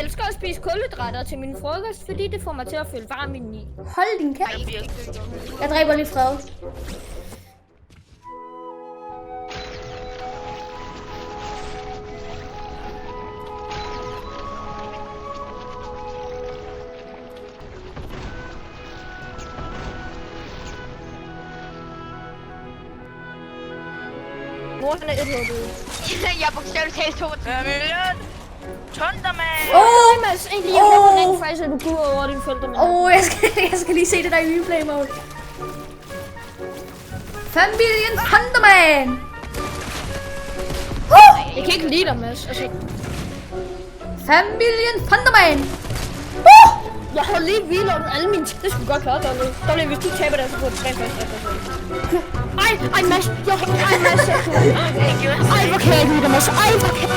elsker at spise kulhydrater til min frokost, fordi det får mig til at føle varm indeni. Hold din kæft. Jeg dræber lige Fred. Mor, han er et hurtigt. Jeg er bogstaveligt talt 22 million. Thunderman. Mads, egentlig, jeg håber rent faktisk, at du går over din forældre. Jeg skal lige se det der i replay mode. Familien Thunderman. Jeg kan ikke lide dig, Mads. Altså, Familien Thunderman. jeg har lige reloadet alle mine ting. Det skulle godt klare, Donald. Donald, hvis du taber det, så får du 3 først. Ej, Mads. Ej, Mads. Ej, hvor kan jeg lide dig, Mads. Ej, hvor kan